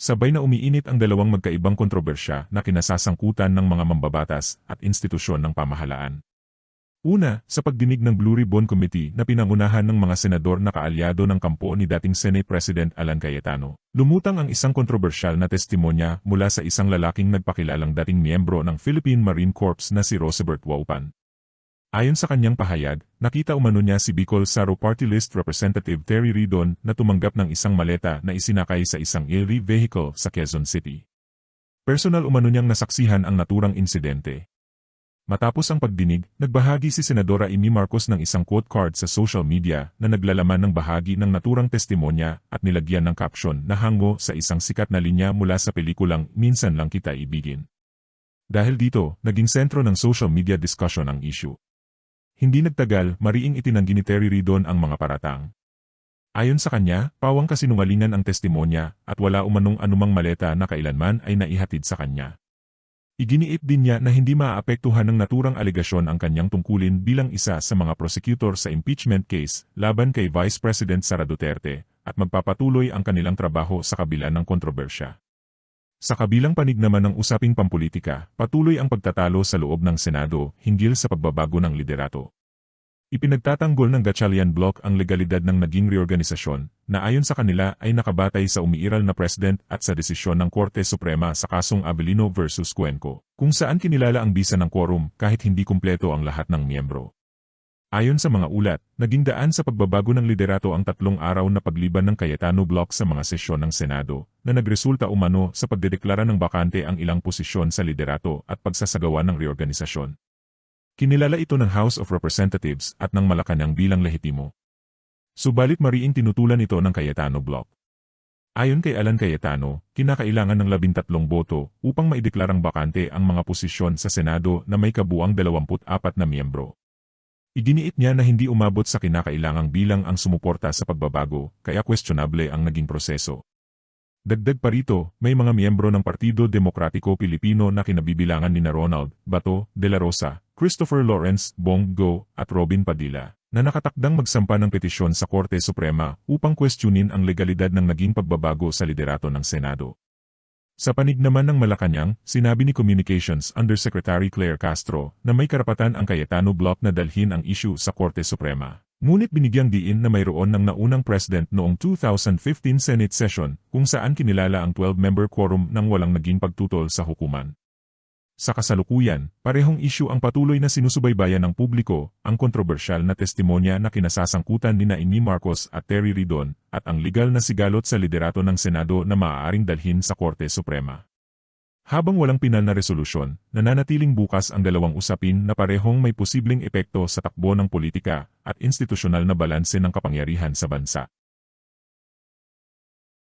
Sabay na umiinit ang dalawang magkaibang kontrobersya na kinasasangkutan ng mga mambabatas at institusyon ng pamahalaan. Una, sa pagdinig ng Blue Ribbon Committee na pinangunahan ng mga senador na kaalyado ng kampo ni dating Senate President Alan Cayetano, lumutang ang isang kontrobersyal na testimonya mula sa isang lalaking nagpakilalang dating miyembro ng Philippine Marine Corps na si Rosebert Waupan. Ayon sa kanyang pahayag, nakita umano niya si Bicol Saro Party List Representative Terry Ridon na tumanggap ng isang maleta na isinakay sa isang ELRI vehicle sa Quezon City. Personal umano niyang nasaksihan ang naturang insidente. Matapos ang pagdinig, nagbahagi si Senadora Amy Marcos ng isang quote card sa social media na naglalaman ng bahagi ng naturang testimonya at nilagyan ng caption na hango sa isang sikat na linya mula sa pelikulang Minsan Lang Kita Ibigin. Dahil dito, naging sentro ng social media discussion ang issue. Hindi nagtagal, mariing itinanggi ni Terry Ridon ang mga paratang. Ayon sa kanya, pawang kasinungalingan ang testimonya at wala umanong anumang maleta na kailanman ay naihatid sa kanya. Iginiit din niya na hindi maaapektuhan ng naturang alegasyon ang kanyang tungkulin bilang isa sa mga prosecutor sa impeachment case laban kay Vice President Sara Duterte at magpapatuloy ang kanilang trabaho sa kabila ng kontrobersya. Sa kabilang panig naman ng usaping pampolitika, patuloy ang pagtatalo sa loob ng Senado hinggil sa pagbabago ng liderato. Ipinagtatanggol ng Gatchalian Bloc ang legalidad ng naging reorganisasyon na ayon sa kanila ay nakabatay sa umiiral na president at sa desisyon ng Korte Suprema sa kasong Avellino versus Cuenco, kung saan kinilala ang bisa ng quorum kahit hindi kumpleto ang lahat ng miyembro. Ayon sa mga ulat, naging daan sa pagbabago ng liderato ang 3 araw na pagliban ng Cayetano Bloc sa mga sesyon ng Senado na nagresulta umano sa pagdedeklara ng bakante ang ilang posisyon sa liderato at pagsasagawa ng reorganisasyon. Kinilala ito ng House of Representatives at ng Malacanang bilang lehitimo. Subalit mariing tinutulan ito ng Cayetano Bloc. Ayon kay Alan Cayetano, kinakailangan ng 13 boto upang maideklarang bakante ang mga posisyon sa Senado na may kabuang 24 na miyembro. Iginiit niya na hindi umabot sa kinakailangang bilang ang sumuporta sa pagbabago, kaya questionable ang naging proseso. Dagdag pa rito, may mga miyembro ng Partido Demokratiko Pilipino na kinabibilangan nina Ronald Bato de la Rosa, Christopher Lawrence Bongo at Robin Padilla, na nakatakdang magsampa ng petisyon sa Korte Suprema upang questionin ang legalidad ng naging pagbabago sa liderato ng Senado. Sa panig naman ng Malacanang, sinabi ni Communications Undersecretary Claire Castro na may karapatan ang Cayetano Bloc na dalhin ang issue sa Korte Suprema. Ngunit binigyang diin na mayroon ng naunang president noong 2015 Senate session kung saan kinilala ang 12-member quorum nang walang naging pagtutol sa hukuman. Sa kasalukuyan, parehong issue ang patuloy na sinusubaybayan ng publiko, ang kontrobersyal na testimonya na kinasasangkutan nina Amy Marcos at Terry Ridon at ang legal na sigalot sa liderato ng Senado na maaaring dalhin sa Korte Suprema. Habang walang pinal na resolusyon, nananatiling bukas ang dalawang usapin na parehong may posibleng epekto sa takbo ng politika at institusyonal na balanse ng kapangyarihan sa bansa.